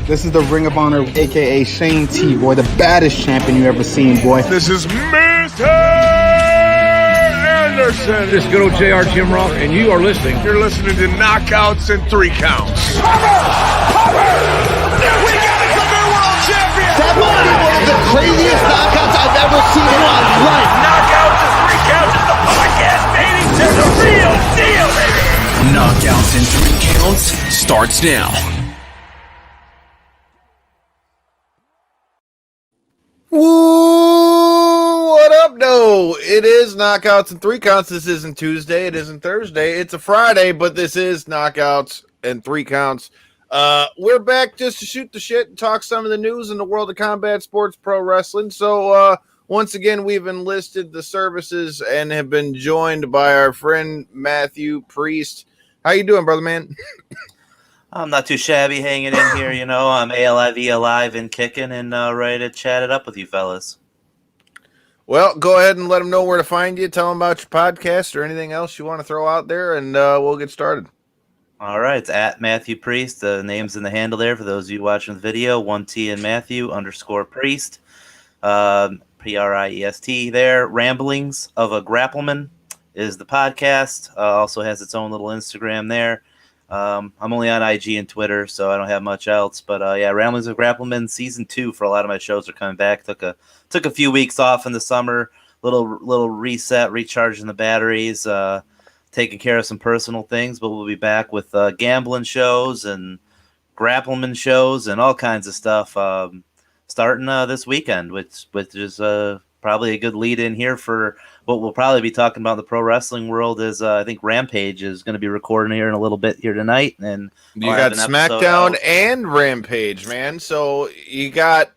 This is the Ring of Honor, a.k.a. Shane T, boy, the baddest champion you ever seen, boy. This is Mr. Anderson. This is good old JR Jim Ross, and you are listening. You're listening to Knockouts and 3 Counts. Cover! We got a new world champion! That might be one of the craziest knockouts I've ever seen in my life. Knockouts and 3 Counts is the podcast, baby! It's a real deal, baby! Knockouts and 3 Counts starts now. Woo! What up, no? It is Knockouts and 3 Counts. This isn't Tuesday. It isn't Thursday. It's a Friday, but this is Knockouts and 3 Counts. We're back just to shoot the shit and talk some of the news in the world of combat sports pro wrestling. So, once again, we've enlisted the services and have been joined by our friend Mathew Priest. How you doing, brother man? I'm not too shabby hanging in here, you know. I'm alive and kicking and ready to chat it up with you fellas. Well, go ahead and let them know where to find you. Tell them about your podcast or anything else you want to throw out there, and we'll get started. All right, it's at Mathew Priest. The name's in the handle there for those of you watching the video. 1T and Mathew _Priest. Priest there. Ramblings of a Grappleman is the podcast. Also has its own little Instagram there. I'm only on IG and Twitter, so I don't have much else. But yeah, Ramblings of Grappleman season 2 for a lot of my shows are coming back. Took a few weeks off in the summer, little reset, recharging the batteries, taking care of some personal things. But we'll be back with gambling shows and Grappleman shows and all kinds of stuff starting this weekend, which is probably a good lead in here for what we'll probably be talking about in the pro wrestling world. Is I think Rampage is going to be recording here in a little bit here tonight, and you got SmackDown and Rampage, man. So you got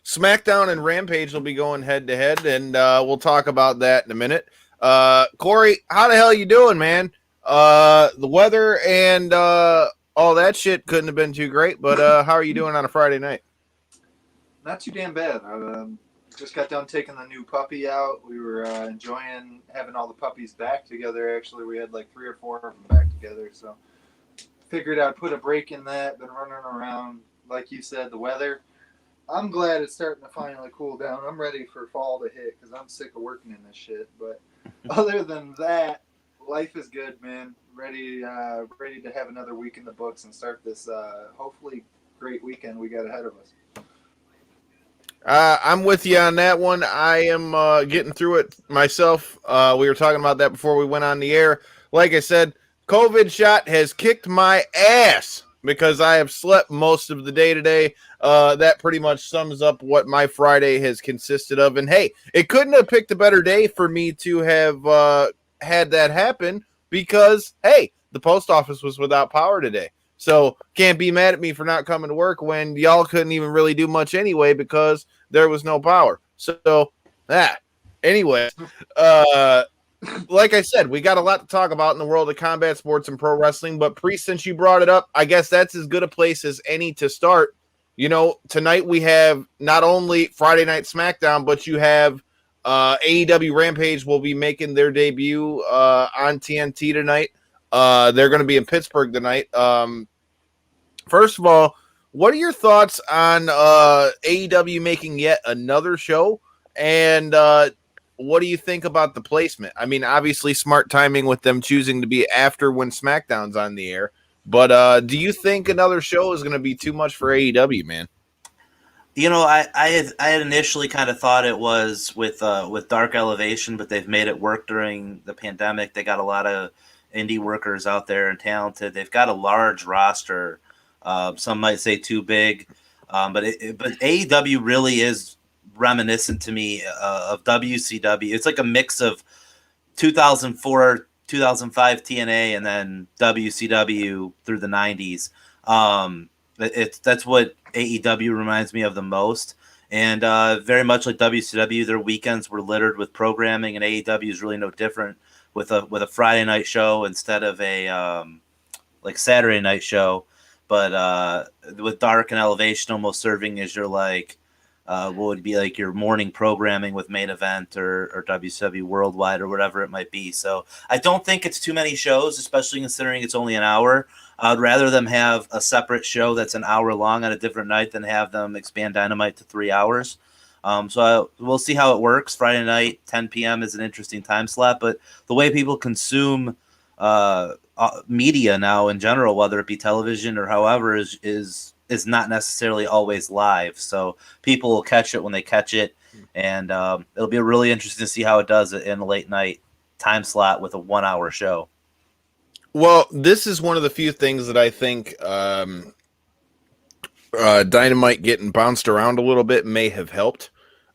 SmackDown and Rampage will be going head to head, and we'll talk about that in a minute. Corey, how the hell you doing, man? The weather and all that shit couldn't have been too great, but how are you doing on a Friday night? Not too damn bad. Just got done taking the new puppy out. We were enjoying having all the puppies back together. Actually, we had like 3 or 4 of them back together. So figured I'd put a break in that. Been running around. Like you said, the weather. I'm glad it's starting to finally cool down. I'm ready for fall to hit because I'm sick of working in this shit. But other than that, life is good, man. Ready to have another week in the books and start this hopefully great weekend we got ahead of us. I'm with you on that one. I am getting through it myself. We were talking about that before we went on the air. Like I said, COVID shot has kicked my ass because I have slept most of the day today. That pretty much sums up what my Friday has consisted of. And hey, it couldn't have picked a better day for me to have had that happen because, hey, the post office was without power today. So can't be mad at me for not coming to work when y'all couldn't even really do much anyway because there was no power. So, anyway, like I said, we got a lot to talk about in the world of combat sports and pro wrestling. But Priest, since you brought it up, I guess that's as good a place as any to start. You know, tonight we have not only Friday Night SmackDown, but you have AEW Rampage will be making their debut on TNT tonight. They're going to be in Pittsburgh tonight. First of all, what are your thoughts on AEW making yet another show? And what do you think about the placement? I mean, obviously smart timing with them choosing to be after when SmackDown's on the air. But do you think another show is going to be too much for AEW, man? You know, I had initially kind of thought it was with Dark Elevation, but they've made it work during the pandemic. They got a lot of indie workers out there and talented. They've got a large roster. Some might say too big, but AEW really is reminiscent to me of WCW. It's like a mix of 2004, 2005 TNA, and then WCW through the 90s. That's what AEW reminds me of the most. And very much like WCW, their weekends were littered with programming, and AEW is really no different with a Friday night show instead of a like Saturday night show. But with Dark and Elevation almost serving as your like what would be like your morning programming with Main Event or WCW Worldwide or whatever it might be. So I don't think it's too many shows, especially considering it's only an hour. I'd rather them have a separate show that's an hour long on a different night than have them expand Dynamite to 3 hours. We'll see how it works. Friday night, 10 p.m. is an interesting time slot, but the way people consume media now in general, whether it be television or however, is not necessarily always live. So people will catch it when they catch it, and it'll be really interesting to see how it does in a late night time slot with a 1 hour show. Well, this is one of the few things that I think Dynamite getting bounced around a little bit may have helped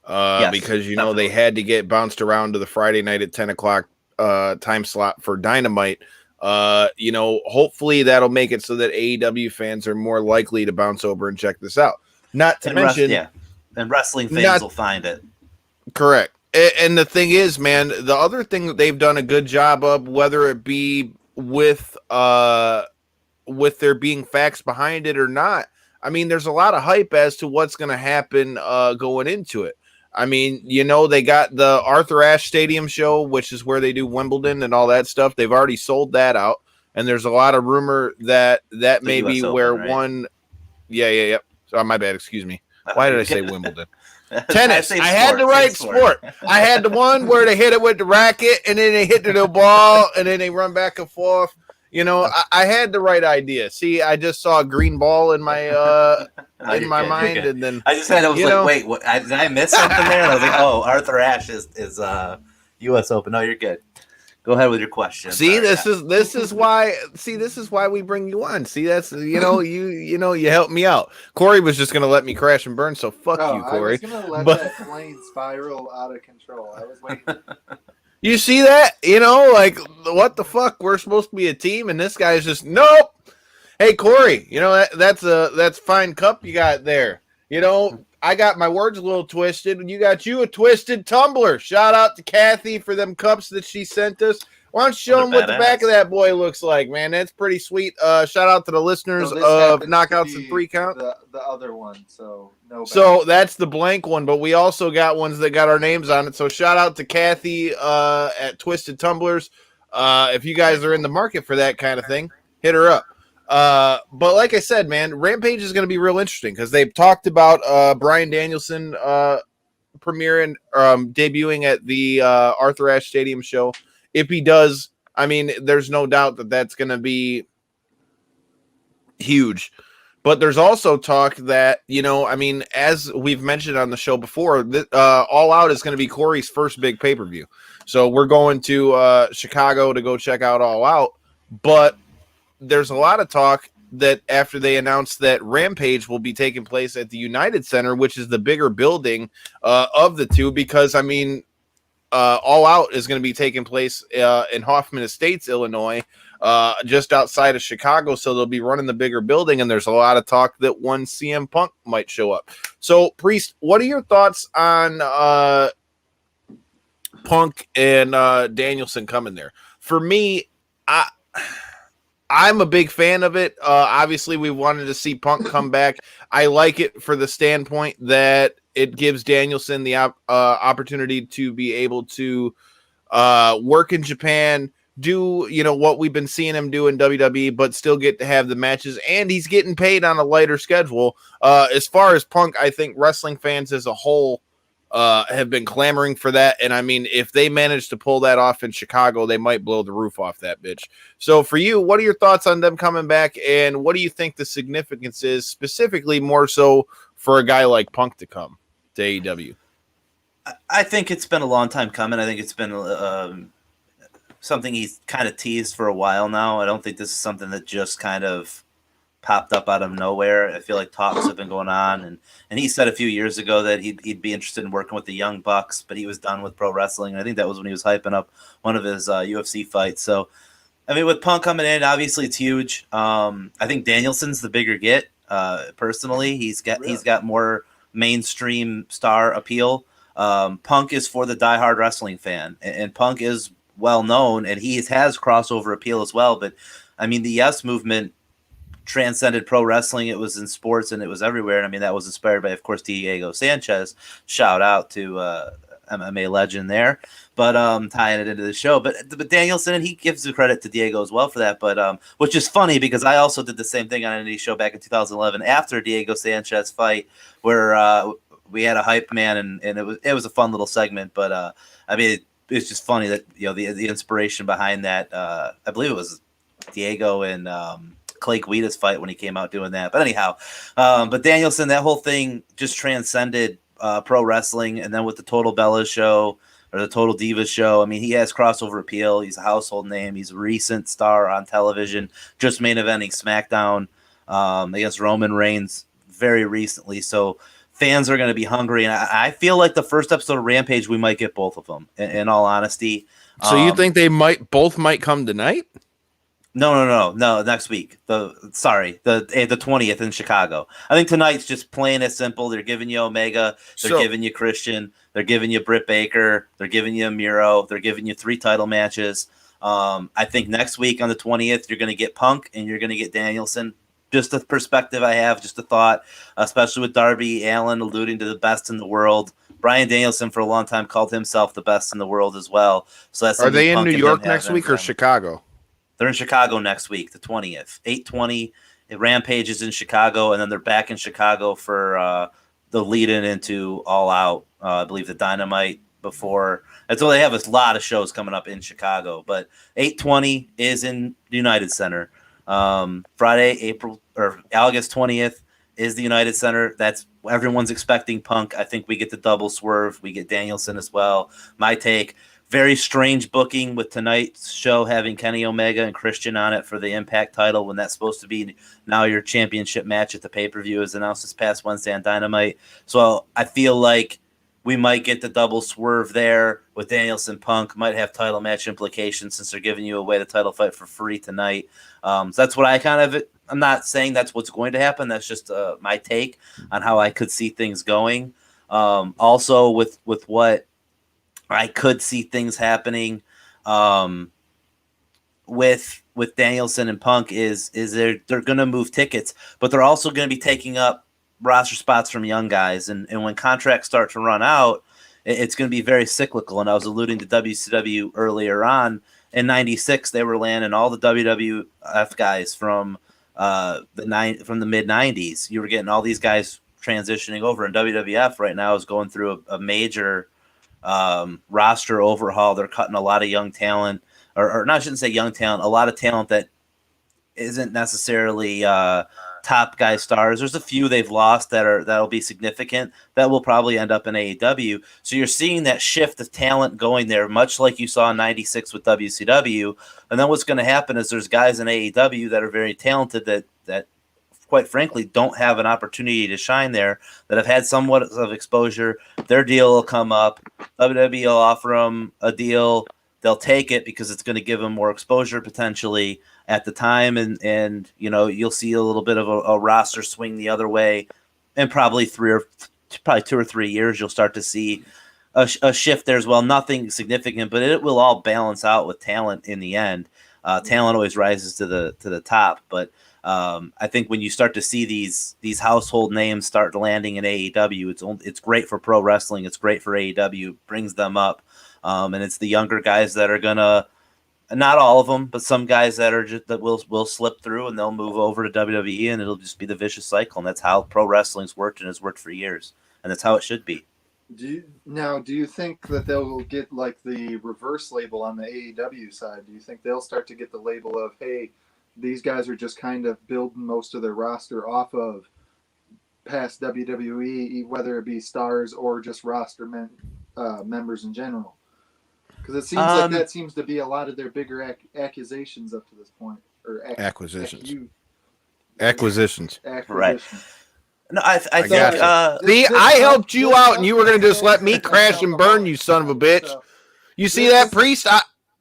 Yes, because, you know, definitely. they had to get bounced around to the Friday night at 10 o'clock time slot for Dynamite. You know, hopefully that'll make it so that AEW fans are more likely to bounce over and check this out. Not to mention, and wrestling fans will find it. Correct. And the thing is, man, the other thing that they've done a good job of, whether it be with there being facts behind it or not, I mean, there's a lot of hype as to what's going to happen going into it. I mean, you know, they got the Arthur Ashe Stadium show, which is where they do Wimbledon and all that stuff. They've already sold that out, and there's a lot of rumor that may be where Open, right? One. Yeah. So my bad. Excuse me. Why did I say Wimbledon? Tennis. I had the right sport. I had the one where they hit it with the racket, and then they hit the ball, and then they run back and forth. You know, I had the right idea. See, I just saw a green ball in my mind, and then I just had I was like, wait, what, did I miss something there? And I was like, oh, Arthur Ashe is U.S. Open. No, you're good. Go ahead with your question. See, this is why we bring you on. See, that's you help me out. Corey was just gonna let me crash and burn, so fuck you, Corey. I was gonna let that plane spiral out of control. I was waiting. You see that? You know, like, what the fuck? We're supposed to be a team, and this guy's just, nope. Hey, Corey, you know, that's fine cup you got there. You know, I got my words a little twisted, and you got a twisted tumbler. Shout out to Kathy for them cups that she sent us. Why don't you show them what the back of that boy looks like, man? That's pretty sweet. Shout out to the listeners of Knockouts and 3 Count. The other one, so no. So that's the blank one, but we also got ones that got our names on it. So shout out to Kathy at Twisted Tumblers. If you guys are in the market for that kind of thing, hit her up. But like I said, man, Rampage is going to be real interesting because they've talked about Bryan Danielson premiering, debuting at the Arthur Ashe Stadium show. If he does, I mean, there's no doubt that that's going to be huge. But there's also talk that, you know, I mean, as we've mentioned on the show before, All Out is going to be Corey's first big pay-per-view. So we're going to Chicago to go check out All Out. But there's a lot of talk that after they announced that Rampage will be taking place at the United Center, which is the bigger building of the two, because, I mean, All Out is going to be taking place in Hoffman Estates, Illinois, just outside of Chicago. So they'll be running the bigger building, and there's a lot of talk that one CM Punk might show up. So, Priest, what are your thoughts on Punk and Danielson coming there? For me, I'm a big fan of it. Obviously, we wanted to see Punk come back. I like it for the standpoint that it gives Danielson the opportunity to be able to work in Japan, do, you know, what we've been seeing him do in WWE, but still get to have the matches, and he's getting paid on a lighter schedule. As far as Punk, I think wrestling fans as a whole have been clamoring for that, and I mean, if they manage to pull that off in Chicago, they might blow the roof off that bitch. So for you, what are your thoughts on them coming back, and what do you think the significance is, specifically more so for a guy like Punk to come to AEW? I think it's been a long time coming. I think it's been something he's kind of teased for a while now. I don't think this is something that just kind of popped up out of nowhere. I feel like talks have been going on, and he said a few years ago that he'd be interested in working with the Young Bucks, but he was done with pro wrestling. And I think that was when he was hyping up one of his UFC fights. So, I mean, with Punk coming in, obviously it's huge. I think Danielson's the bigger get. Personally, he's got more mainstream star appeal. Punk is for the diehard wrestling fan, and Punk is well known, and he has crossover appeal as well. But I mean, the Yes Movement transcended pro wrestling. It was in sports and it was everywhere. And I mean, that was inspired by, of course, Diego Sanchez. Shout out to MMA legend there, but tying it into the show. But Danielson, he gives the credit to Diego as well for that. But which is funny because I also did the same thing on an indie show back in 2011 after Diego Sanchez fight, where we had a hype man, and it was a fun little segment. But I mean, it's just funny that the inspiration behind that. I believe it was Diego and Clay Guida's fight when he came out doing that. But anyhow, but Danielson, that whole thing just transcended pro wrestling, and then with the Total Bellas show or the Total Divas show, I mean, he has crossover appeal. He's a household name. He's a recent star on television, just main eventing SmackDown against Roman Reigns very recently. So fans are going to be hungry, and I feel like the first episode of Rampage, we might get both of them. In all honesty, so you think they both might come tonight? No. Next week. The 20th in Chicago. I think tonight's just plain as simple. They're giving you Omega. They're giving you Christian. They're giving you Britt Baker. They're giving you Miro. They're giving you 3 title matches. I think next week on the 20th, you're going to get Punk and you're going to get Danielson. Just a perspective I have, just a thought, especially with Darby Allin alluding to the best in the world. Bryan Danielson for a long time called himself the best in the world as well. So that's Are they in New York next week or Chicago? They're in Chicago next week, the 20th. 8/20, Rampage is in Chicago, and then they're back in Chicago for the lead-in into All Out. I believe the Dynamite before. And so they have a lot of shows coming up in Chicago. But 8/20 is in the United Center. Friday, August 20th is the United Center. That's everyone's expecting Punk. I think we get the double swerve. We get Danielson as well. My take. Very strange booking with tonight's show having Kenny Omega and Christian on it for the Impact title when that's supposed to be now your championship match at the pay-per-view as announced this past Wednesday on Dynamite. So I feel like we might get the double swerve there with Danielson Punk. Might have title match implications since they're giving you away the title fight for free tonight. So that's what I'm not saying that's what's going to happen. That's just my take on how I could see things going. Also with what I could see things happening with Danielson and Punk is they're going to move tickets, but they're also going to be taking up roster spots from young guys. And when contracts start to run out, it's going to be very cyclical. And I was alluding to WCW earlier on. In '96, they were landing all the WWF guys from the mid '90s. You were getting all these guys transitioning over, and WWF right now is going through a major roster overhaul. They're cutting a lot of young talent, or not, I shouldn't say young talent, a lot of talent that isn't necessarily top guy stars. There's a few they've lost that'll be significant that will probably end up in AEW. So you're seeing that shift of talent going there, much like you saw in '96 with WCW. And then what's going to happen is there's guys in AEW that are very talented that quite frankly don't have an opportunity to shine there, that have had somewhat of exposure. Their deal will come up. WWE will offer them a deal. They'll take it because it's going to give them more exposure potentially at the time. And you'll see a little bit of a roster swing the other way. And probably 2 or 3 years, you'll start to see a shift there as well. Nothing significant, but it will all balance out with talent in the end. Talent always rises to the top, but I think when you start to see these household names start landing in AEW, it's great for pro wrestling. It's great for AEW. It brings them up, and it's the younger guys that are gonna, not all of them, but some guys that will slip through and they'll move over to WWE, and it'll just be the vicious cycle. And that's how pro wrestling's worked and has worked for years, and that's how it should be. Do you think that they'll get like the reverse label on the AEW side? Do you think they'll start to get the label of, hey, these guys are just kind of building most of their roster off of past WWE, whether it be stars or just roster members in general? Because it seems like that seems to be a lot of their bigger accusations up to this point. Or Acquisitions. Right. No, I think. See, I helped you out, and you were going to just let me crash and burn, you son of a bitch. You see that, Priest?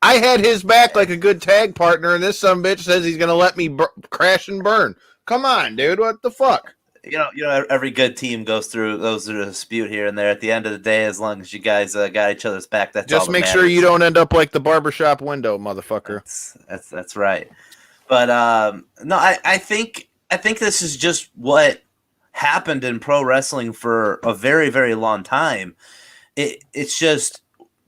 I had his back like a good tag partner, and this son of a bitch says he's going to let me crash and burn. Come on, dude. What the fuck? Every good team goes through a dispute here and there. At the end of the day, as long as you guys got each other's back, that's just all that make matters. sure you don't end up like the barbershop window, motherfucker. That's right. But no, I think I think this is just what happened in pro wrestling for a very, very long time. It's just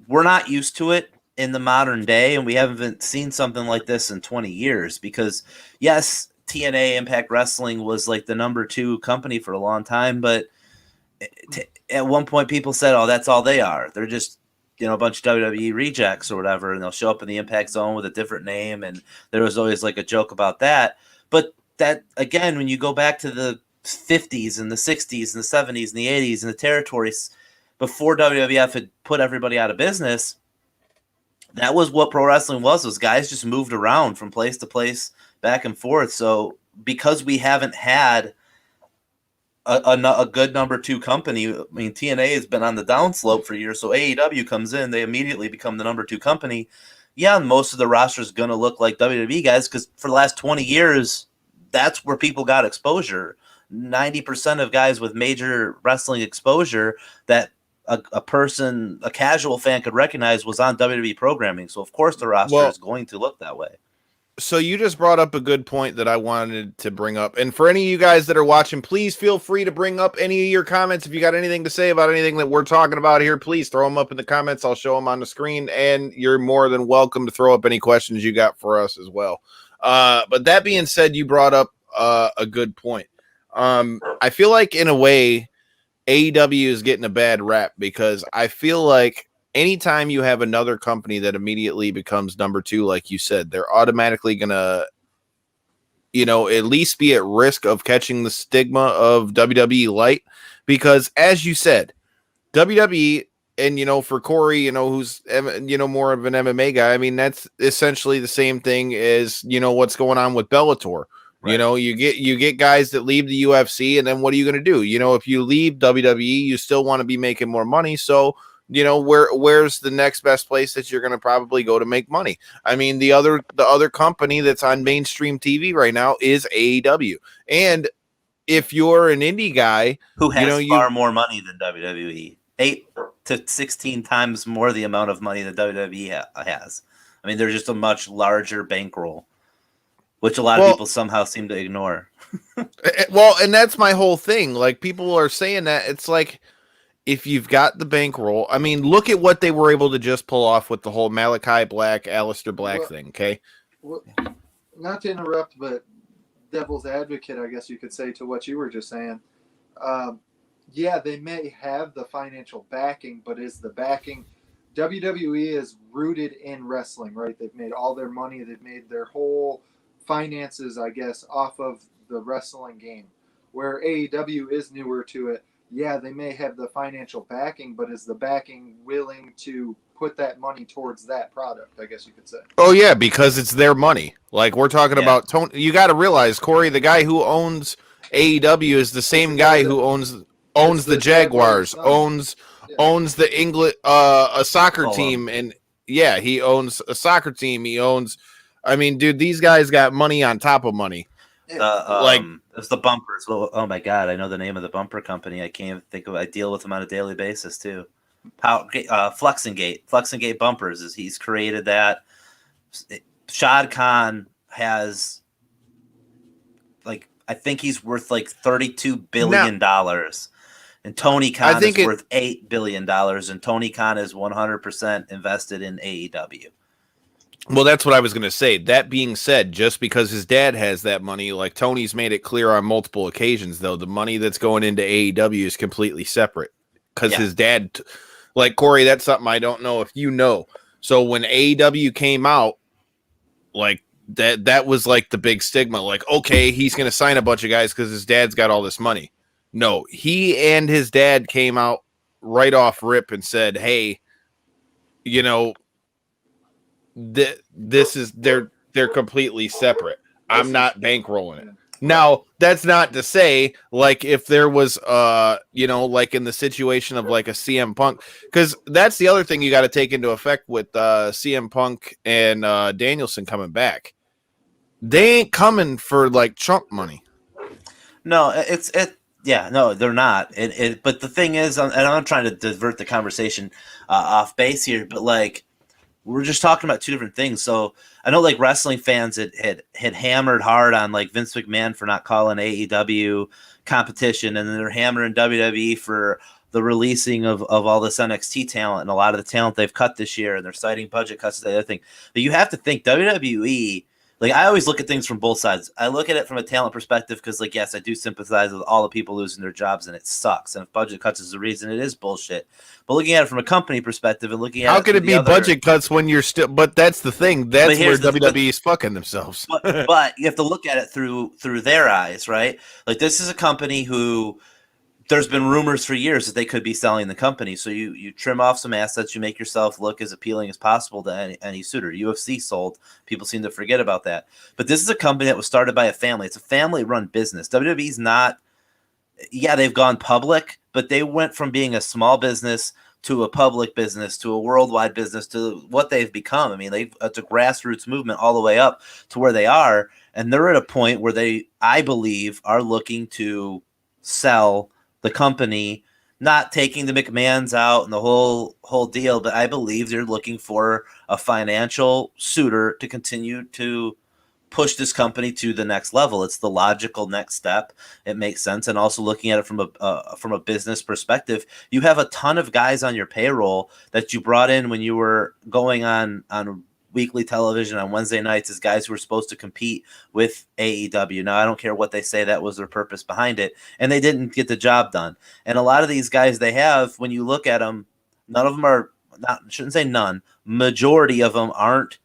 we're not used to it in the modern day, and we haven't seen something like this in 20 years. Because yes, TNA Impact Wrestling was like the number 2 company for a long time, but at one point people said, "Oh, that's all they are. They're just a bunch of WWE rejects or whatever," and they'll show up in the Impact Zone with a different name, and there was always like a joke about that. But that again, when you go back to the 50s and the 60s and the 70s and the 80s and the territories before WWF had put everybody out of business, that was what pro wrestling was. Those guys just moved around from place to place, back and forth. So because we haven't had a good number 2 company, I mean, TNA has been on the downslope for years. So AEW comes in, they immediately become the number 2 company. Yeah, most of the roster is going to look like WWE guys because for the last 20 years, that's where people got exposure. 90% of guys with major wrestling exposure that a casual fan could recognize was on WWE programming. So, of course, the roster is going to look that way. So you just brought up a good point that I wanted to bring up. And for any of you guys that are watching, please feel free to bring up any of your comments. If you got anything to say about anything that we're talking about here, please throw them up in the comments. I'll show them on the screen. And you're more than welcome to throw up any questions you got for us as well. But that being said, you brought up a good point. I feel like in a way, AEW is getting a bad rap because I feel like anytime you have another company that immediately becomes number 2, like you said, they're automatically going to, at least be at risk of catching the stigma of WWE Light. Because as you said, WWE, and, for Corey, who's, more of an MMA guy, I mean, that's essentially the same thing as, what's going on with Bellator. Right. You get guys that leave the UFC, and then what are you going to do? If you leave WWE, you still want to be making more money. So, where's the next best place that you're going to probably go to make money? I mean, the other company that's on mainstream TV right now is AEW. And if you're an indie guy who has far more money than WWE, 8 to 16 times more the amount of money that WWE has. I mean, they're just a much larger bankroll, which a lot of people somehow seem to ignore. And that's my whole thing. Like, people are saying that. It's like, if you've got the bankroll, I mean, look at what they were able to just pull off with the whole Malachi Black, Aleister Black thing, okay? Well, not to interrupt, but devil's advocate, I guess you could say, to what you were just saying. Yeah, they may have the financial backing, but is the backing... WWE is rooted in wrestling, right? They've made all their money. They've made their whole finances, I guess, off of the wrestling game. Where AEW is newer to it, yeah, they may have the financial backing, but is the backing willing to put that money towards that product, I guess you could say. Oh, yeah, because it's their money. Like, we're talking about Tony. You got to realize, Corey, the guy who owns AEW is the same guy who owns the Jaguars, owns the English a soccer team, and yeah, he owns a soccer team. He owns, I mean, dude, these guys got money on top of money. It's the bumpers. Oh my god, I know the name of the bumper company. I can't even think of it. I deal with them on a daily basis too. Fluxingate bumpers he's created that. Shad Khan has, like, I think he's worth like $32 billion. And Tony Khan is worth $8 billion, and Tony Khan is 100% invested in AEW. Well, that's what I was going to say. That being said, just because his dad has that money, like Tony's made it clear on multiple occasions, though, the money that's going into AEW is completely separate. Because his dad, like, Corey, that's something I don't know if you know. So when AEW came out, like, that was like the big stigma. Like, okay, he's going to sign a bunch of guys because his dad's got all this money. No, he and his dad came out right off rip and said, hey, this is they're completely separate. I'm not bankrolling it. Now, that's not to say, like, if there was like in the situation of like a CM Punk, because that's the other thing you got to take into effect with CM Punk and Danielson coming back. They ain't coming for like chunk money. No, no, they're not. But the thing is, and I'm not trying to divert the conversation off base here, but like, we're just talking about two different things. So I know like wrestling fans had hammered hard on like Vince McMahon for not calling AEW competition, and then they're hammering WWE for the releasing of all this NXT talent and a lot of the talent they've cut this year, and they're citing budget cuts to the other thing. But you have to think WWE, like I always look at things from both sides. I look at it from a talent perspective because, like, yes, I do sympathize with all the people losing their jobs, and it sucks. And if budget cuts is the reason, it is bullshit. But looking at it from a company perspective and looking at how could it be budget cuts when you're still? But that's the thing. That's where WWE is fucking themselves. But you have to look at it through their eyes, right? Like this is a company who. There's been rumors for years that they could be selling the company. So you trim off some assets, you make yourself look as appealing as possible to any suitor. UFC sold. People seem to forget about that. But this is a company that was started by a family. It's a family-run business. WWE's not – yeah, they've gone public, but they went from being a small business to a public business to a worldwide business to what they've become. I mean, it's a grassroots movement all the way up to where they are. And they're at a point where they, I believe, are looking to sell – the company, not taking the McMahons out and the whole deal, but I believe they're looking for a financial suitor to continue to push this company to the next level. It's the logical next step. It makes sense. And also looking at it from a business perspective, you have a ton of guys on your payroll that you brought in when you were going on weekly television on Wednesday nights as guys who were supposed to compete with AEW. Now, I don't care what they say, that was their purpose behind it, and they didn't get the job done. And a lot of these guys they have, when you look at them, none of them are not, shouldn't say none, majority of them aren't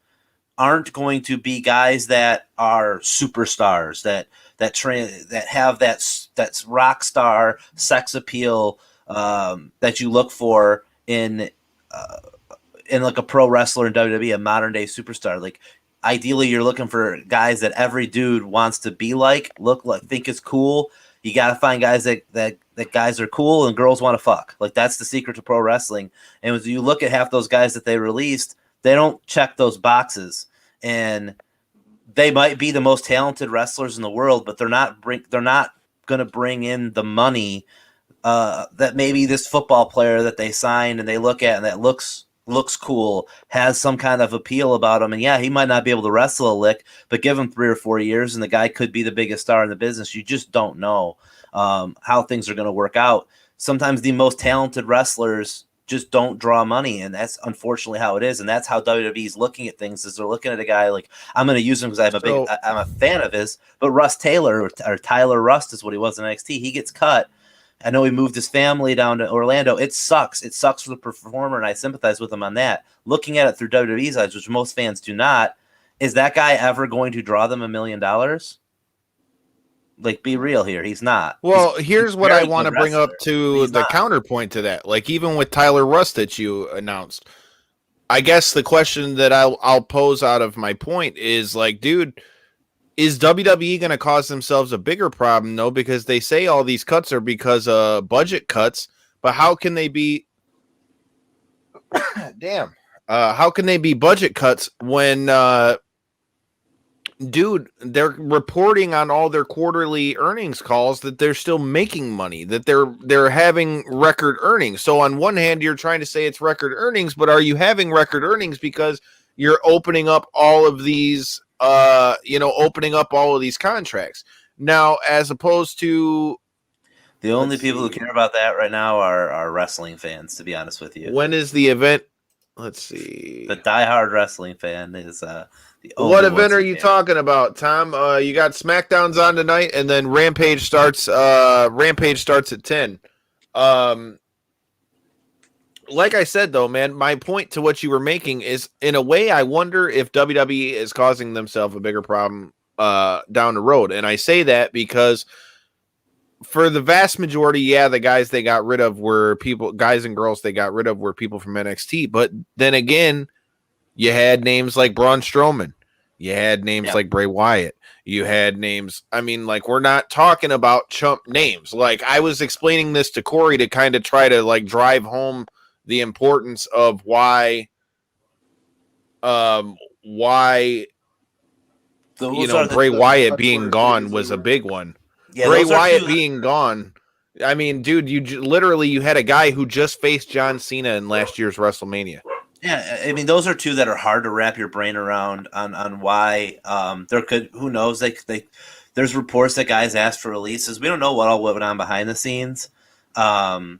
going to be guys that are superstars that have that rock star sex appeal that you look for in like a pro wrestler in WWE, a modern day superstar. Like ideally you're looking for guys that every dude wants to be like, look like, think is cool. You got to find guys that guys are cool and girls want to fuck. Like that's the secret to pro wrestling. And when you look at half those guys that they released, they don't check those boxes, and they might be the most talented wrestlers in the world, but they're not going to bring in the money that maybe this football player that they signed and they look at and that looks cool, has some kind of appeal about him. And yeah, he might not be able to wrestle a lick, but give him 3 or 4 years and the guy could be the biggest star in the business. You just don't know how things are going to work out. Sometimes the most talented wrestlers just don't draw money, and that's unfortunately how it is. And that's how WWE is looking at things, is they're looking at a guy like, I'm going to use him because I'm a fan of his, but Russ Taylor or Tyler Rust is what he was in NXT. He gets cut. I know he moved his family down to Orlando. It sucks. It sucks for the performer, and I sympathize with him on that. Looking at it through WWE's eyes, which most fans do not, is that guy ever going to draw them $1 million? Like, be real here. He's not. Well, here's what I want to bring up to the counterpoint to that. Like, even with Tyler Rust that you announced, I guess the question that I'll pose out of my point is, like, dude, is WWE going to cause themselves a bigger problem? No, because they say all these cuts are because of budget cuts, but how can they be how can they be budget cuts when dude, they're reporting on all their quarterly earnings calls that they're still making money, that they're having record earnings. So on one hand, you're trying to say it's record earnings, but are you having record earnings because you're opening up all of these opening up all of these contracts now, as opposed to the only people who care about that right now are wrestling fans, to be honest with you. When is the event? Let's see. The diehard wrestling fan is the only. What event are you talking about, Tom? You got SmackDown's on tonight, and then Rampage starts. Rampage starts at 10. Like I said, though, man, my point to what you were making is, in a way, I wonder if WWE is causing themselves a bigger problem down the road. And I say that because for the vast majority, yeah, the guys they got rid of were guys and girls they got rid of were people from NXT. But then again, you had names like Braun Strowman. You had names like Bray Wyatt. You had names. I mean, like, we're not talking about chump names. Like, I was explaining this to Corey to kind of try to, like, drive home the importance of why Bray Wyatt being gone was a big one. Yeah, Bray Wyatt being gone. I mean, dude, you had a guy who just faced John Cena in last year's WrestleMania. Yeah, I mean, those are two that are hard to wrap your brain around on why who knows, there's reports that guys asked for releases. We don't know what all went on behind the scenes. Well,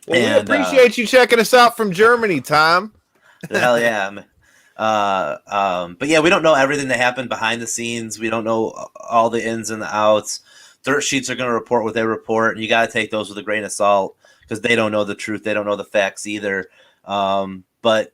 we appreciate you checking us out from Germany, Tom. Hell yeah. But yeah, we don't know everything that happened behind the scenes. We don't know all the ins and the outs. Dirt sheets are going to report what they report, and you got to take those with a grain of salt because they don't know the truth. They don't know the facts either. But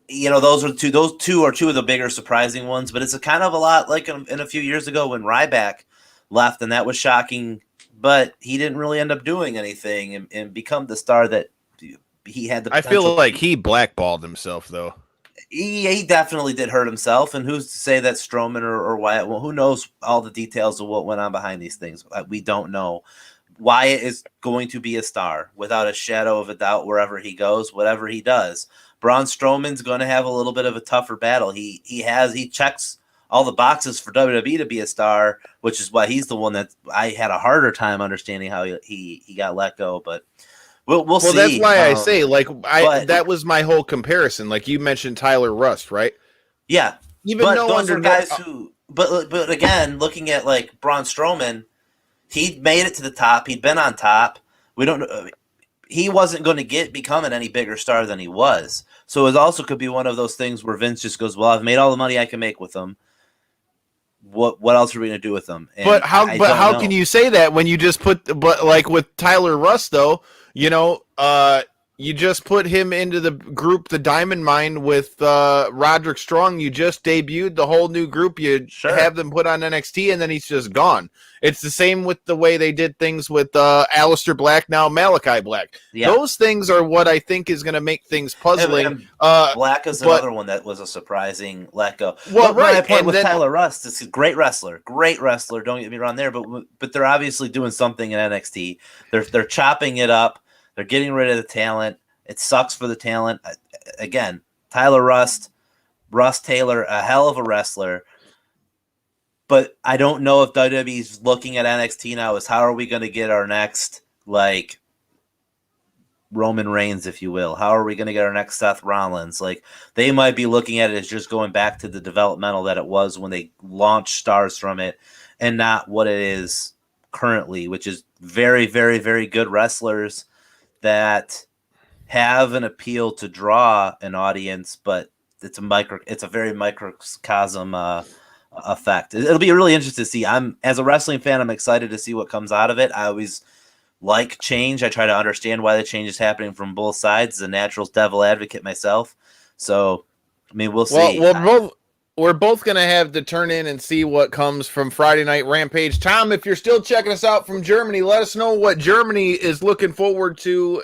those two are two of the bigger surprising ones. But it's a kind of a lot like in a few years ago when Ryback left, and that was shocking. But he didn't really end up doing anything and become the star that he had the potential. I feel like he blackballed himself, though. He definitely did hurt himself, and who's to say that Strowman or Wyatt? Well, who knows all the details of what went on behind these things? We don't know. Wyatt is going to be a star without a shadow of a doubt wherever he goes, whatever he does. Braun Strowman's going to have a little bit of a tougher battle. He checks all the boxes for WWE to be a star, which is why he's the one that I had a harder time understanding how he got let go, but. We'll see. Well, that's why I say, that was my whole comparison. Like you mentioned Tyler Rust, right? Yeah. Those are guys who, but again, looking at like Braun Strowman, he made it to the top. He'd been on top. We don't know. He wasn't going to become an any bigger star than he was. So it also could be one of those things where Vince just goes, well, I've made all the money I can make with them. What else are we going to do with them? And how can you say that when you just like with Tyler Rust, though, you just put him into the group, the Diamond Mine, with Roderick Strong. You just debuted the whole new group. You have them put on NXT, and then he's just gone. It's the same with the way they did things with Aleister Black, now Malachi Black. Yeah. Those things are what I think is going to make things puzzling. And Black is another one that was a surprising let go. Well, my point with Tyler Rust is a great wrestler. Don't get me wrong there, but they're obviously doing something in NXT. They're chopping it up. They're getting rid of the talent. It sucks for the talent. Again, Tyler Rust, Russ Taylor, a hell of a wrestler. But I don't know if WWE's looking at NXT now as how are we going to get our next, like, Roman Reigns, if you will? How are we going to get our next Seth Rollins? Like, they might be looking at it as just going back to the developmental that it was when they launched stars from it and not what it is currently, which is very, very, very good wrestlers that have an appeal to draw an audience, but it's a very microcosm effect. It'll be really interesting to see. As a wrestling fan, I'm excited to see what comes out of it. I always like change. I try to understand why the change is happening from both sides. As a natural devil advocate myself, so I mean, we'll see. We're both going to have to turn in and see what comes from Friday Night Rampage. Tom, if you're still checking us out from Germany, let us know what Germany is looking forward to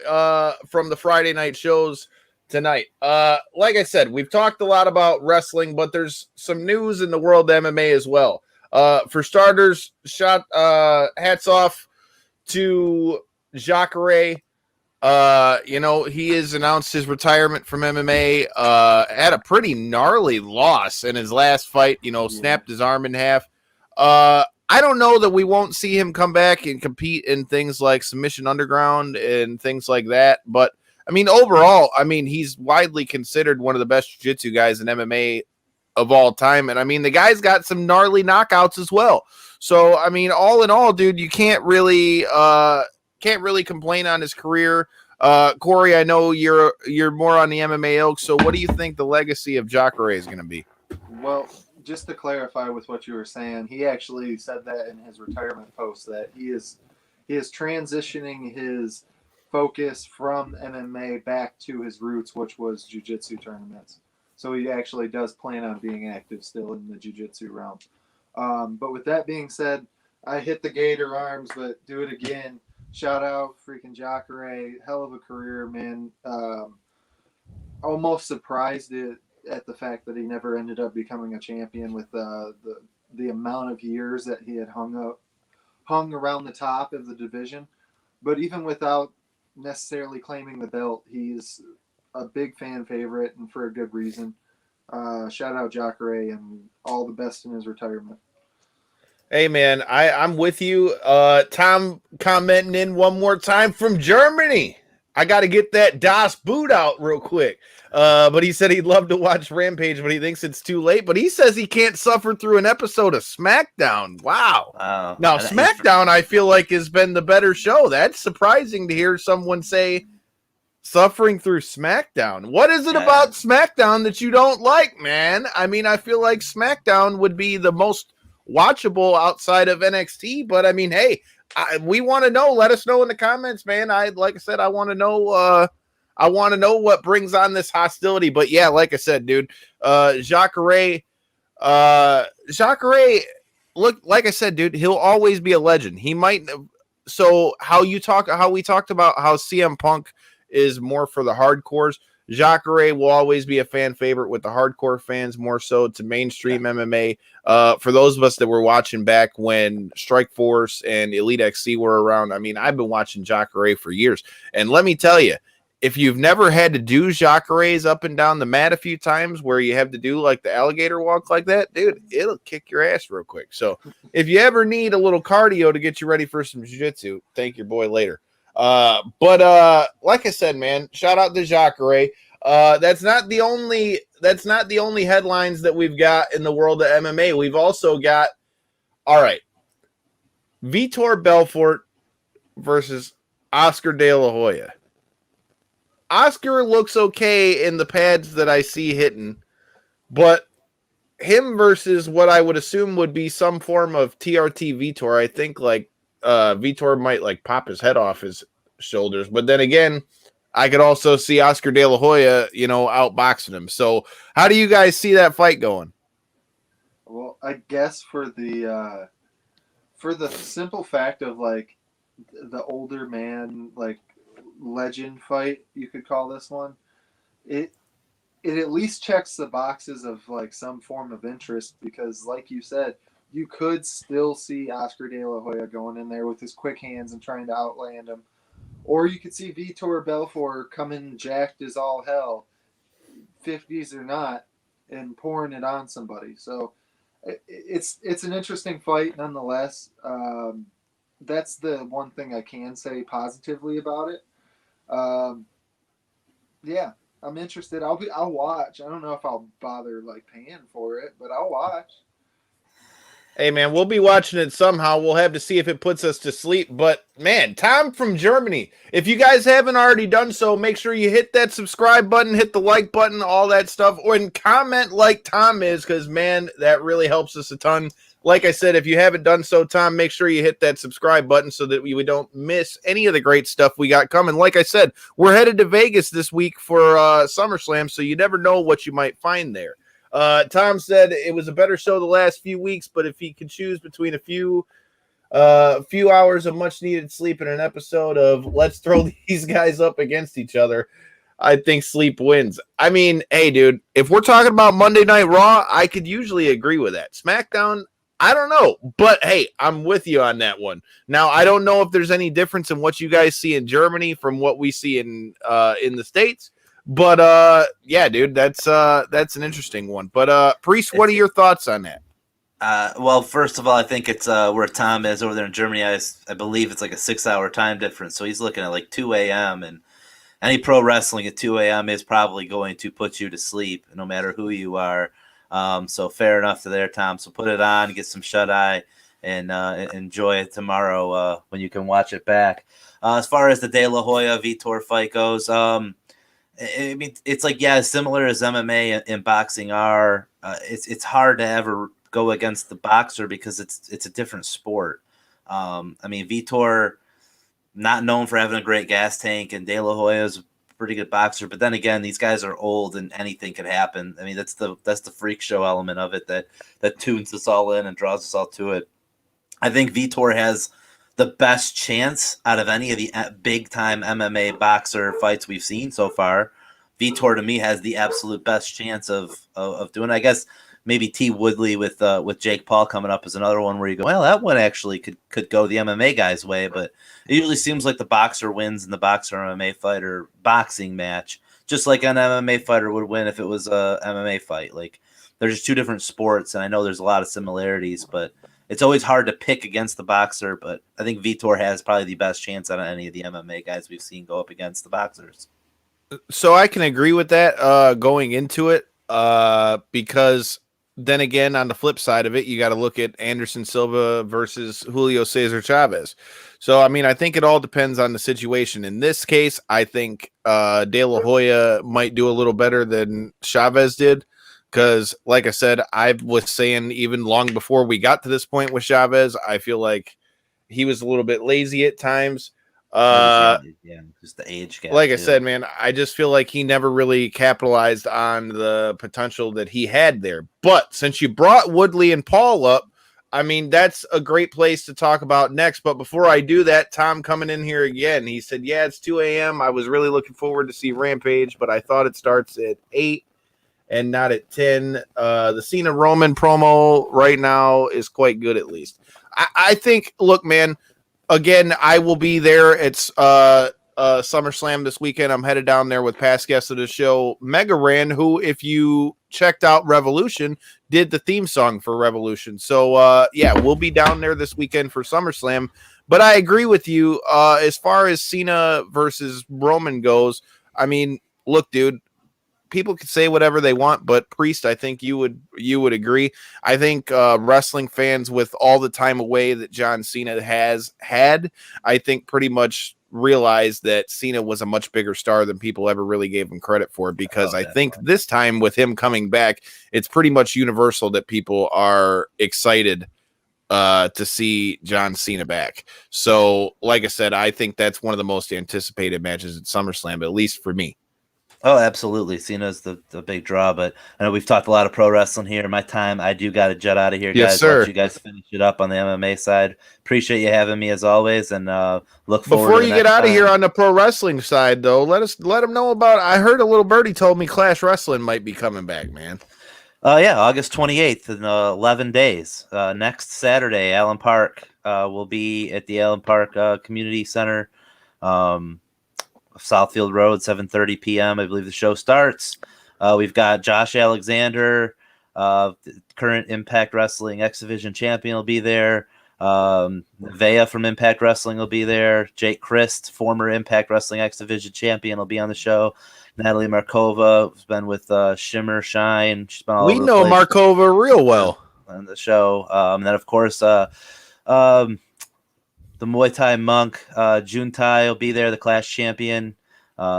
from the Friday night shows tonight. Like I said, we've talked a lot about wrestling, but there's some news in the world of MMA as well. For starters, hats off to Jacare. He has announced his retirement from MMA, had a pretty gnarly loss in his last fight, snapped his arm in half. I don't know that we won't see him come back and compete in things like Submission Underground and things like that. But I mean, overall, he's widely considered one of the best jiu-jitsu guys in MMA of all time. And I mean, the guy's got some gnarly knockouts as well. So, I mean, all in all, dude, you can't really complain on his career. Corey, I know you're more on the MMA ilk, so what do you think the legacy of Jacare is going to be? Well, just to clarify with what you were saying, he actually said that in his retirement post that he is transitioning his focus from MMA back to his roots, which was jiu-jitsu tournaments. So he actually does plan on being active still in the jiu-jitsu realm. But with that being said, I hit the gator arms, but do it again. Shout out freaking Jacare, hell of a career, man. Almost surprised at the fact that he never ended up becoming a champion with the amount of years that he had hung around the top of the division. But even without necessarily claiming the belt, he's a big fan favorite and for a good reason. Shout out Jacare and all the best in his retirement. Hey, man, I'm with you. Tom commenting in one more time from Germany. I got to get that Das boot out real quick. But he said he'd love to watch Rampage, but he thinks it's too late. But he says he can't suffer through an episode of SmackDown. Wow. Now, SmackDown, I feel like, has been the better show. That's surprising to hear someone say suffering through SmackDown. What is it about SmackDown that you don't like, man? I mean, I feel like SmackDown would be the most watchable outside of NXT, but I mean, hey, we want to know. Let us know in the comments, man. Like I said, I want to know. I want to know what brings on this hostility. But yeah, like I said, dude, Jacare, look, like I said, dude, he'll always be a legend. He might. So how we talked about how CM Punk is more for the hardcores. Jacare will always be a fan favorite with the hardcore fans, more so to mainstream MMA. For those of us that were watching back when Strikeforce and Elite XC were around, I mean, I've been watching Jacare for years. And let me tell you, if you've never had to do Jacare's up and down the mat a few times where you have to do like the alligator walk like that, dude, it'll kick your ass real quick. So if you ever need a little cardio to get you ready for some jiu-jitsu, thank your boy later. But like I said, man, shout out to Jacare. That's not the only headlines that we've got in the world of MMA. We've also got, all right, Vitor Belfort versus Oscar De La Hoya. Oscar looks okay in the pads that I see hitting, but him versus what I would assume would be some form of TRT Vitor, I think like Vitor might like pop his head off his shoulders. But then again, I could also see Oscar De La Hoya, outboxing him. So how do you guys see that fight going? Well, I guess for the simple fact of like the older man, like legend fight, you could call this one. It at least checks the boxes of like some form of interest because, like you said, you could still see Oscar De La Hoya going in there with his quick hands and trying to outland him. Or you could see Vitor Belfort coming jacked as all hell, 50s or not, and pouring it on somebody. So it's an interesting fight nonetheless. That's the one thing I can say positively about it. Yeah, I'm interested. I'll watch. I don't know if I'll bother like paying for it, but I'll watch. Hey, man, we'll be watching it somehow. We'll have to see if it puts us to sleep. But, man, Tom from Germany, if you guys haven't already done so, make sure you hit that subscribe button, hit the like button, all that stuff, and comment like Tom is because, man, that really helps us a ton. Like I said, if you haven't done so, Tom, make sure you hit that subscribe button so that we don't miss any of the great stuff we got coming. Like I said, we're headed to Vegas this week for SummerSlam, so you never know what you might find there. Tom said it was a better show the last few weeks, but if he could choose between a few hours of much needed sleep and an episode of let's throw these guys up against each other, I think sleep wins. I mean, hey, dude, if we're talking about Monday Night Raw, I could usually agree with that. SmackDown, I don't know, but hey, I'm with you on that one. Now, I don't know if there's any difference in what you guys see in Germany from what we see in the States. But yeah, dude, that's an interesting one. But Priest, what are your thoughts on that? Well, first of all, I think it's where Tom is over there in Germany. I believe it's like a 6-hour time difference, so he's looking at like 2 a.m. and any pro wrestling at 2 a.m. is probably going to put you to sleep, no matter who you are. So fair enough to there, Tom. So put it on, get some shut eye, and enjoy it tomorrow when you can watch it back. As far as the De La Hoya Vitor fight goes, I mean, it's like, yeah, similar as MMA and boxing are. It's hard to ever go against the boxer because it's a different sport. I mean, Vitor, not known for having a great gas tank, and De La Hoya is a pretty good boxer. But then again, these guys are old, and anything could happen. I mean, that's the freak show element of it that tunes us all in and draws us all to it. I think Vitor has the best chance out of any of the big time MMA boxer fights we've seen so far. Vitor to me has the absolute best chance of doing it. I guess maybe T Woodley with Jake Paul coming up is another one where you go, well, that one actually could go the MMA guy's way, but it usually seems like the boxer wins in the boxer MMA fighter boxing match, just like an MMA fighter would win if it was a MMA fight. Like, they're just two different sports, and I know there's a lot of similarities, but it's always hard to pick against the boxer, but I think Vitor has probably the best chance out of any of the MMA guys we've seen go up against the boxers. So I can agree with that going into it because then again, on the flip side of it, you got to look at Anderson Silva versus Julio Cesar Chavez. So, I mean, I think it all depends on the situation. In this case, I think De La Hoya might do a little better than Chavez did because, like I said, I was saying even long before we got to this point with Chavez, I feel like he was a little bit lazy at times. Just the age gap. Like I said, man, I just feel like he never really capitalized on the potential that he had there. But since you brought Woodley and Paul up, I mean, that's a great place to talk about next. But before I do that, Tom coming in here again, he said, yeah, it's 2 a.m. I was really looking forward to see Rampage, but I thought it starts at 8 and not at 10. The Cena Roman promo right now is quite good, at least. I think, look, man, again, I will be there. It's SummerSlam this weekend. I'm headed down there with past guests of the show, Mega Ran, who, if you checked out Revolution, did the theme song for Revolution. So, yeah, we'll be down there this weekend for SummerSlam. But I agree with you. As far as Cena versus Roman goes, I mean, look, dude, people can say whatever they want, but Priest, I think you would agree. I think wrestling fans, with all the time away that John Cena has had, I think pretty much realized that Cena was a much bigger star than people ever really gave him credit for, because I think this time with him coming back, it's pretty much universal that people are excited to see John Cena back. So, like I said, I think that's one of the most anticipated matches at SummerSlam, at least for me. Oh, absolutely. Cena's the big draw, but I know we've talked a lot of pro wrestling here. My time, I do got to jet out of here, yes, guys. Sir. Let you guys finish it up on the MMA side. Appreciate you having me as always, and look forward. Before you get out of here on the pro wrestling side, though, let them know about. I heard a little birdie told me Clash Wrestling might be coming back, man. Yeah, August 28th in 11 days. Next Saturday, Allen Park will be at the Allen Park Community Center. Southfield Road, 7:30 p.m. I believe the show starts. We've got Josh Alexander, the current Impact Wrestling X Division champion, will be there. Vea from Impact Wrestling will be there. Jake Christ, former Impact Wrestling X Division champion, will be on the show. Natalie Markova has been with Shimmer Shine. She's been all we over know the place Markova real well on the show. And then, of course, the Muay Thai monk, Juntai, will be there, the Clash champion.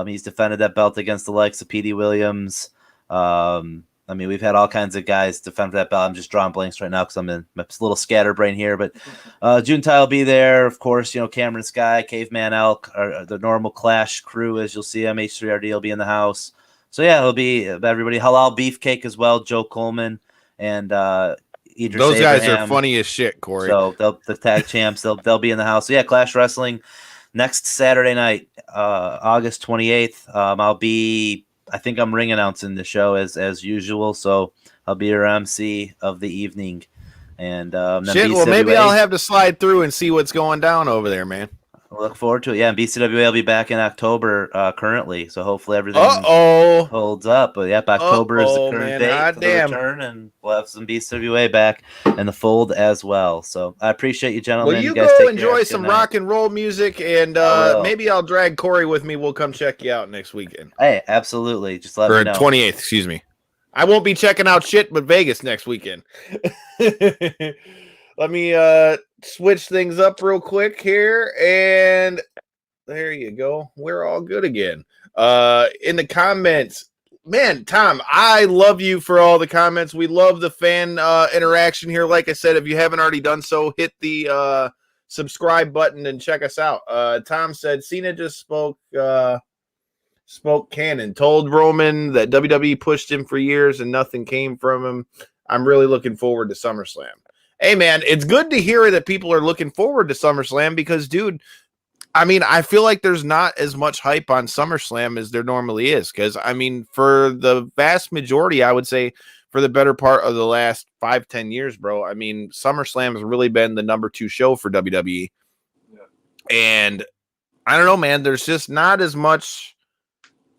He's defended that belt against the likes of Petey Williams. I mean, we've had all kinds of guys defend that belt. I'm just drawing blanks right now because I'm in my little scatterbrain here. But Juntai will be there. Of course, Cameron Sky, Caveman Elk, the normal Clash crew, as you'll see. MH3RD will be in the house. So, yeah, it'll be everybody. Halal Beefcake as well, Joe Coleman, and Idris those Abraham. guys are funny as shit, Corey. So the tag champs, they'll be in the house. So yeah, Clash Wrestling next Saturday night, August 28th. I think I'm ring announcing the show as usual. So I'll be your MC of the evening. And shit, well, maybe I'll have to slide through and see what's going down over there, man. Look forward to it. Yeah, and BCWA will be back in October currently, so hopefully everything holds up. But yep, October is the current date for the return, and we'll have some BCWA back in the fold as well. So I appreciate you, gentlemen. Well, you guys go enjoy some rock and roll music, and maybe I'll drag Corey with me. We'll come check you out next weekend. Hey, absolutely. Just let me know. 28th, excuse me. I won't be checking out shit but Vegas next weekend. Let me switch things up real quick here, and there you go. We're all good again. In the comments, man, Tom, I love you for all the comments. We love the fan interaction here. Like I said, if you haven't already done so, hit the subscribe button and check us out. Tom said Cena just spoke canon, told Roman that WWE pushed him for years and nothing came from him. I'm really looking forward to SummerSlam. Hey, man, it's good to hear that people are looking forward to SummerSlam because, dude, I mean, I feel like there's not as much hype on SummerSlam as there normally is because, I mean, for the vast majority, I would say for the better part of the last 5-10 years, bro, I mean, SummerSlam has really been the number 2 show for WWE. Yeah. And I don't know, man, there's just not as much.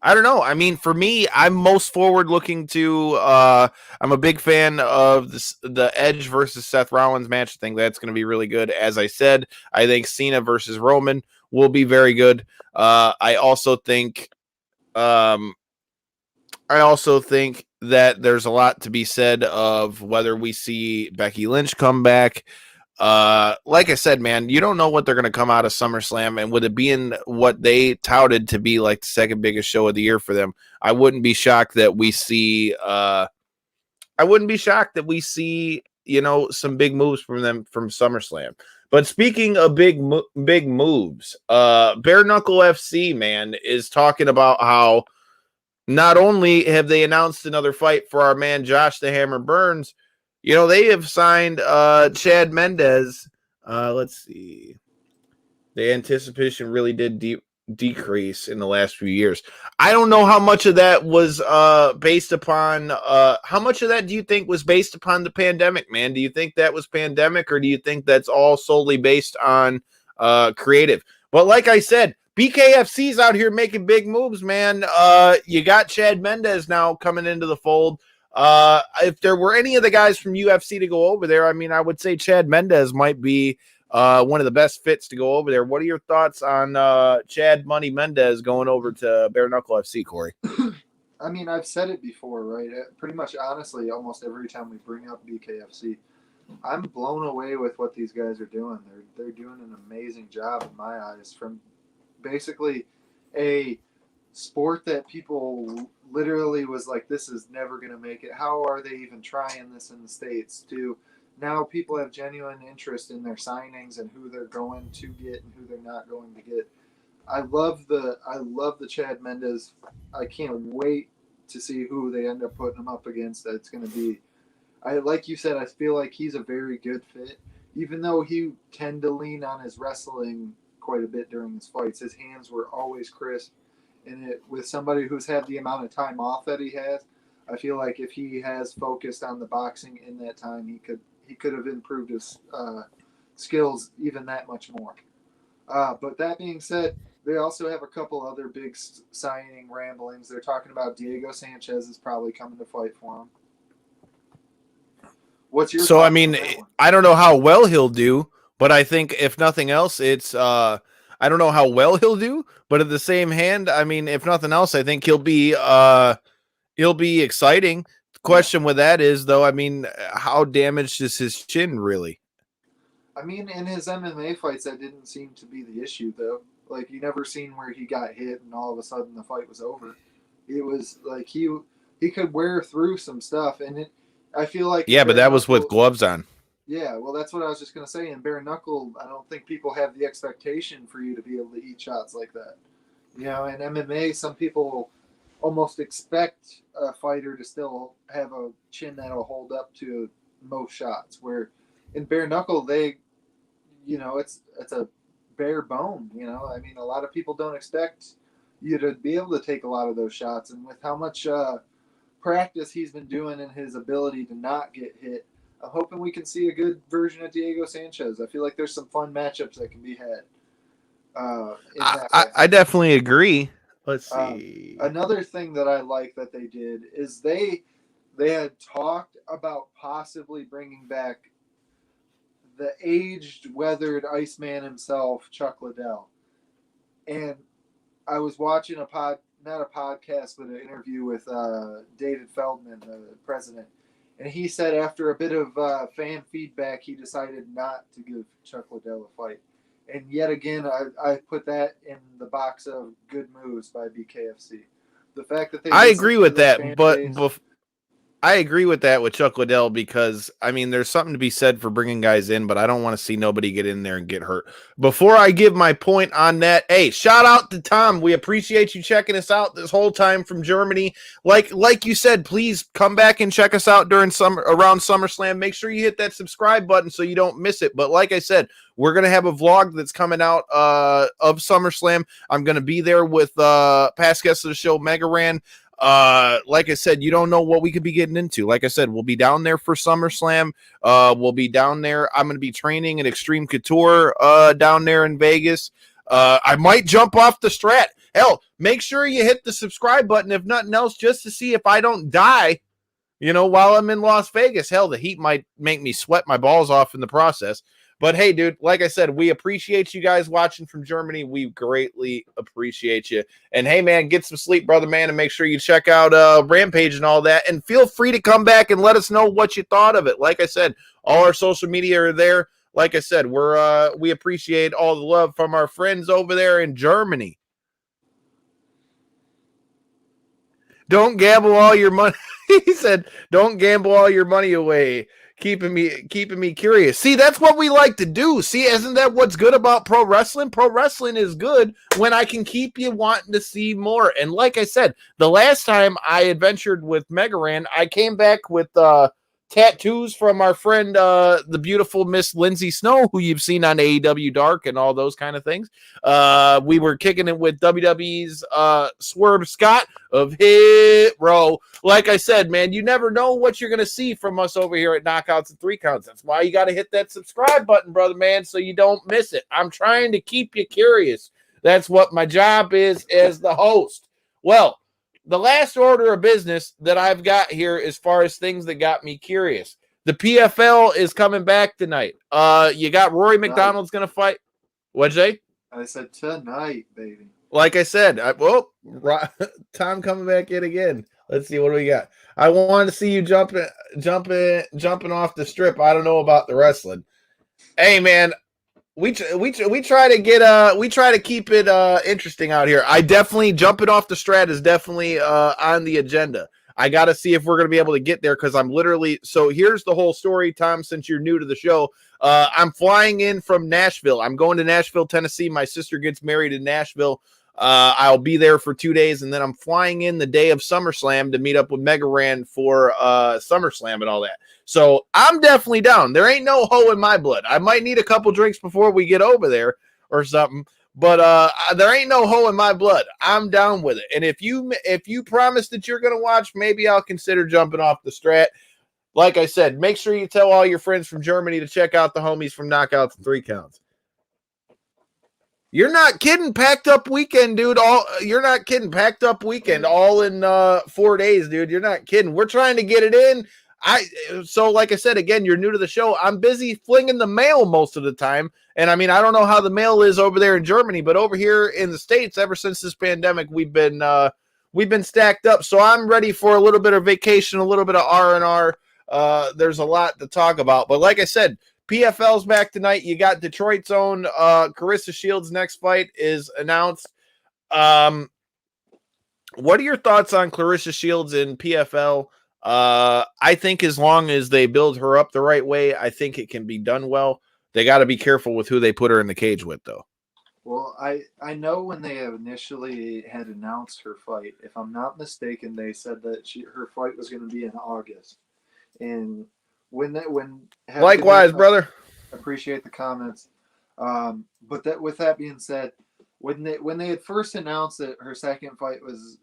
I don't know. I mean, for me, I'm most forward looking to. I'm a big fan of the Edge versus Seth Rollins match. I think that's going to be really good. As I said, I think Cena versus Roman will be very good. I also think that there's a lot to be said of whether we see Becky Lynch come back. Like I said, man, you don't know what they're going to come out of SummerSlam, and with it being what they touted to be like the second biggest show of the year for them, I wouldn't be shocked that we see some big moves from them from SummerSlam. But speaking of big moves, Bare Knuckle FC, man, is talking about how not only have they announced another fight for our man Josh the Hammer Burns, they have signed Chad Mendes. Let's see. The anticipation really did decrease in the last few years. I don't know how much of that was based upon how much of that do you think was based upon the pandemic, man? Do you think that was pandemic, or do you think that's all solely based on creative? But like I said, BKFC's out here making big moves, man. You got Chad Mendes now coming into the fold. If there were any of the guys from UFC to go over there, I mean, I would say Chad Mendes might be one of the best fits to go over there. What are your thoughts on Chad Money Mendes going over to Bare Knuckle FC, Corey? I mean, I've said it before, right? Pretty much, honestly, almost every time we bring up BKFC, I'm blown away with what these guys are doing. They're doing an amazing job in my eyes. From basically a sport that people literally was like, this is never going to make it. How are they even trying this in the States? To now people have genuine interest in their signings and who they're going to get and who they're not going to get. I love the Chad Mendes. I can't wait to see who they end up putting him up against. That's going to be, like you said, I feel like he's a very good fit. Even though he tend to lean on his wrestling quite a bit during his fights, his hands were always crisp. And with somebody who's had the amount of time off that he has, I feel like if he has focused on the boxing in that time, he could have improved his skills even that much more. But that being said, they also have a couple other big signing ramblings. They're talking about Diego Sanchez is probably coming to fight for him. What's your I mean, I don't know how well he'll do, but I think if nothing else, it's I don't know how well he'll do, but at the same hand, I mean, if nothing else, I think he'll be exciting. The question with that is, though, I mean, how damaged is his chin really? I mean, in his MMA fights, that didn't seem to be the issue, though. Like, you never seen where he got hit and all of a sudden the fight was over. It was like he could wear through some stuff, and I feel like but that was with gloves on. Yeah, well, that's what I was just going to say. In bare knuckle, I don't think people have the expectation for you to be able to eat shots like that. In MMA, some people almost expect a fighter to still have a chin that'll hold up to most shots, where in bare knuckle, it's a bare bone. I mean, a lot of people don't expect you to be able to take a lot of those shots, and with how much practice he's been doing and his ability to not get hit, I'm hoping we can see a good version of Diego Sanchez. I feel like there's some fun matchups that can be had. I definitely agree. Let's see. Another thing that I like that they did is they had talked about possibly bringing back the aged, weathered Iceman himself, Chuck Liddell. And I was watching not a podcast, but an interview with David Feldman, the president. And he said after a bit of fan feedback, he decided not to give Chuck Liddell a fight. And yet again, I put that in the box of good moves by BKFC. The fact that I agree with that, but I agree with that with Chuck Liddell because, I mean, there's something to be said for bringing guys in, but I don't want to see nobody get in there and get hurt. Before I give my point on that, hey, shout out to Tom. We appreciate you checking us out this whole time from Germany. Like you said, please come back and check us out around SummerSlam. Make sure you hit that subscribe button so you don't miss it. But like I said, we're going to have a vlog that's coming out of SummerSlam. I'm going to be there with past guests of the show, Mega Ran. Like I said, you don't know what we could be getting into. Like I said, we'll be down there for SummerSlam. We'll be down there. I'm going to be training at Extreme Couture down there in Vegas. I might jump off the strat. Hell, make sure you hit the subscribe button, if nothing else, just to see if I don't die, while I'm in Las Vegas. Hell, the heat might make me sweat my balls off in the process. But hey, dude, like I said, we appreciate you guys watching from Germany. We greatly appreciate you. And hey, man, get some sleep, brother, man, and make sure you check out Rampage and all that. And feel free to come back and let us know what you thought of it. Like I said, all our social media are there. Like I said, we appreciate all the love from our friends over there in Germany. Don't gamble all your money. He said, "Don't gamble all your money away." Keeping me curious. See, that's what we like to do. See, isn't that what's good about pro wrestling? Pro wrestling is good when I can keep you wanting to see more. And like I said, the last time I adventured with Megaran, I came back with tattoos from our friend, the beautiful Miss Lindsay Snow, who you've seen on AEW Dark and all those kind of things. We were kicking it with WWE's Swerve Scott of Hit Row. Like I said, man, you never know what you're going to see from us over here at Knockouts and 3 Counts. That's why you got to hit that subscribe button, brother, man, so you don't miss it. I'm trying to keep you curious. That's what my job is as the host. Well, the last order of business that I've got here as far as things that got me curious. The PFL is coming back tonight. You got Rory McDonald's going to fight. What'd you say? I said tonight, baby. Like I said, Tom coming back in again. Let's see, what do we got? I wanted to see you jumping off the strip. I don't know about the wrestling. Hey, man, we try to keep it interesting out here. I definitely jumping off the strat is definitely on the agenda. I got to see if we're going to be able to get there because I'm literally. So here's the whole story, Tom. Since you're new to the show, I'm flying in from Nashville. I'm going to Nashville, Tennessee. My sister gets married in Nashville. I'll be there for 2 days, and then I'm flying in the day of SummerSlam to meet up with Megaran for SummerSlam and all that. So I'm definitely down. There ain't no hoe in my blood. I might need a couple drinks before we get over there or something, but there ain't no hoe in my blood. I'm down with it. And if you promise that you're going to watch, maybe I'll consider jumping off the strat. Like I said, make sure you tell all your friends from Germany to check out the homies from Knockouts and 3 Counts. You're not kidding. Packed up weekend, dude. You're not kidding. Packed up weekend all in 4 days, dude. You're not kidding. We're trying to get it in. So like I said, again, you're new to the show. I'm busy flinging the mail most of the time. And I mean, I don't know how the mail is over there in Germany, but over here in the States, ever since this pandemic, we've been stacked up. So I'm ready for a little bit of vacation, a little bit of R&R. There's a lot to talk about. But like I said, PFL's back tonight. You got Detroit's own Carissa Shields' next fight is announced. What are your thoughts on Clarissa Shields in PFL? I think as long as they build her up the right way, I think it can be done well. They got to be careful with who they put her in the cage with, though. Well, I know when they initially had announced her fight, if I'm not mistaken, they said that her fight was going to be in August. And likewise, brother. Appreciate the comments. But with that being said, when they had first announced that her second fight was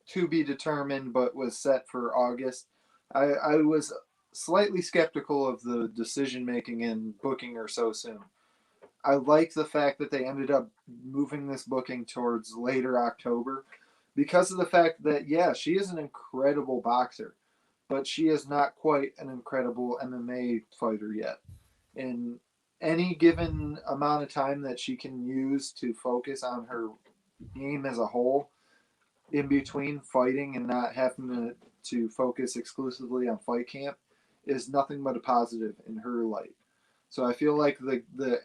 to be determined but was set for August, I was slightly skeptical of the decision making and booking her so soon. I like the fact that they ended up moving this booking towards later October because of the fact that, yeah, she is an incredible boxer, but she is not quite an incredible MMA fighter yet. In any given amount of time that she can use to focus on her game as a whole, in between fighting and not having to focus exclusively on fight camp, is nothing but a positive in her light. So I feel like the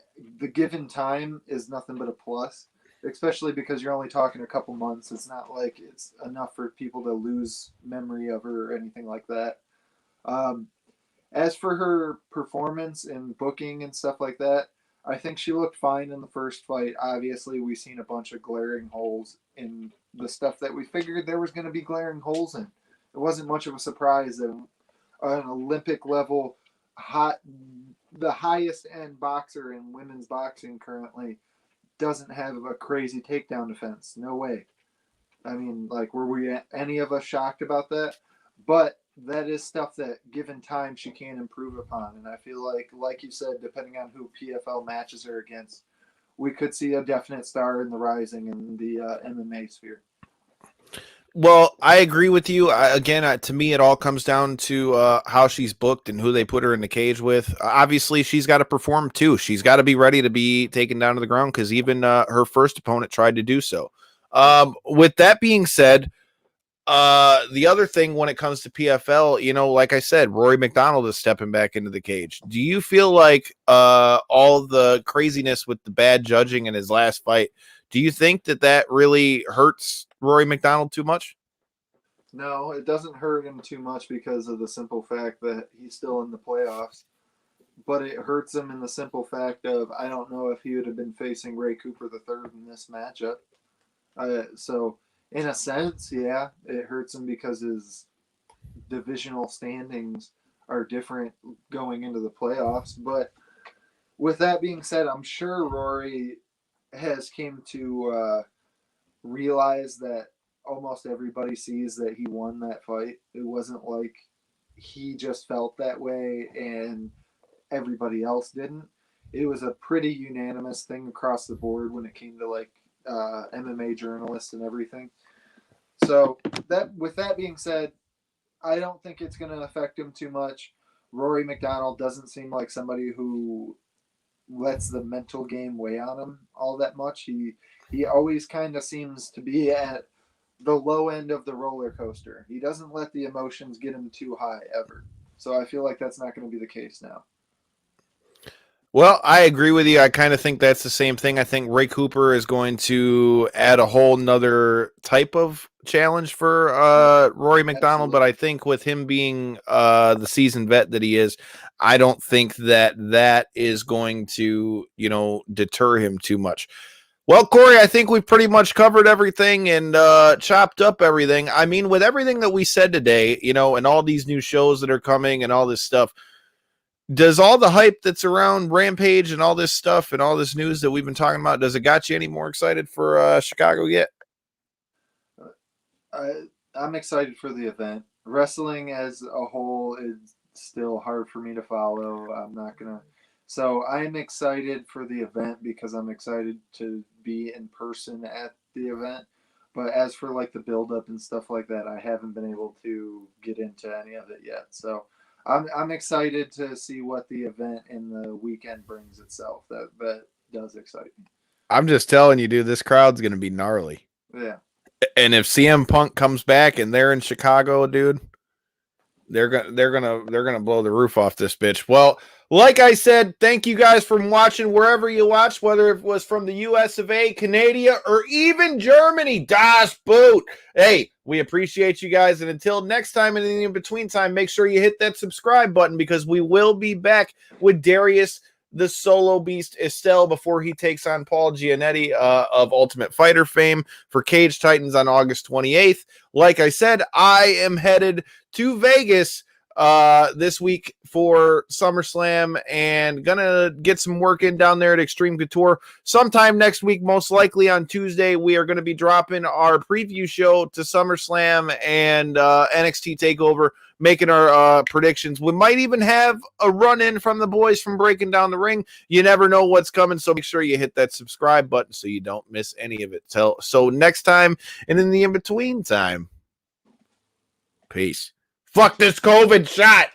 given time is nothing but a plus, especially because you're only talking a couple months. It's not like it's enough for people to lose memory of her or anything like that. As for her performance and booking and stuff like that, I think she looked fine in the first fight. Obviously, we've seen a bunch of glaring holes in the stuff that we figured there was going to be glaring holes in. It wasn't much of a surprise that an Olympic level, the highest end boxer in women's boxing currently doesn't have a crazy takedown defense. No way. I mean, like, were we any of us shocked about that? But that is stuff that, given time, she can improve upon. And I feel like you said, depending on who PFL matches her against, we could see a definite star in the rising in the MMA sphere. Well, I agree with you. To me, it all comes down to how she's booked and who they put her in the cage with. Obviously, she's got to perform too. She's got to be ready to be taken down to the ground because even her first opponent tried to do so. With that being said, the other thing when it comes to PFL, like I said, Rory McDonald is stepping back into the cage. Do you feel like all the craziness with the bad judging in his last fight, do you think that really hurts Rory McDonald too much? No, it doesn't hurt him too much because of the simple fact that he's still in the playoffs. But it hurts him in the simple fact of I don't know if he would have been facing Ray Cooper III in this matchup. So in a sense, yeah, it hurts him because his divisional standings are different going into the playoffs. But with that being said, I'm sure Rory has came to realize that almost everybody sees that he won that fight. It wasn't like he just felt that way and everybody else didn't. It was a pretty unanimous thing across the board when it came to like MMA journalists and everything. So with that being said, I don't think it's going to affect him too much. Rory McDonald doesn't seem like somebody who lets the mental game weigh on him all that much. He always kind of seems to be at the low end of the roller coaster. He doesn't let the emotions get him too high ever. So I feel like that's not going to be the case now. Well, I agree with you. I kind of think that's the same thing. I think Ray Cooper is going to add a whole nother type of challenge for Rory McDonald. Absolutely. But I think with him being the seasoned vet that he is, I don't think that is going to, deter him too much. Well, Corey, I think we've pretty much covered everything and chopped up everything. I mean, with everything that we said today, and all these new shows that are coming and all this stuff, does all the hype that's around Rampage and all this stuff and all this news that we've been talking about, does it got you any more excited for Chicago yet? I'm excited for the event. Wrestling as a whole is still hard for me to follow. I'm not going to. So I'm excited for the event because I'm excited to be in person at the event. But as for like the build-up and stuff like that, I haven't been able to get into any of it yet. So I'm excited to see what the event in the weekend brings itself. That does excite me. I'm just telling you, dude, this crowd's going to be gnarly. Yeah. And if CM Punk comes back and they're in Chicago, dude, they're gonna blow the roof off this bitch. Well, like I said, thank you guys for watching wherever you watch, whether it was from the US of A, Canada, or even Germany. Das Boot. Hey, we appreciate you guys. And until next time and in the in-between time, make sure you hit that subscribe button because we will be back with Darius the Solo Beast Estelle before he takes on Paul Giannetti of Ultimate Fighter fame for Cage Titans on August 28th. Like I said, I am headed to Vegas this week for SummerSlam and gonna get some work in down there at Extreme Couture. Sometime next week, most likely on Tuesday, we are going to be dropping our preview show to SummerSlam and NXT TakeOver, making our predictions. We might even have a run-in from the boys from Breaking Down the Ring. You never know what's coming, so make sure you hit that subscribe button so you don't miss any of it. So next time and in the in-between time, peace. Fuck this COVID shot.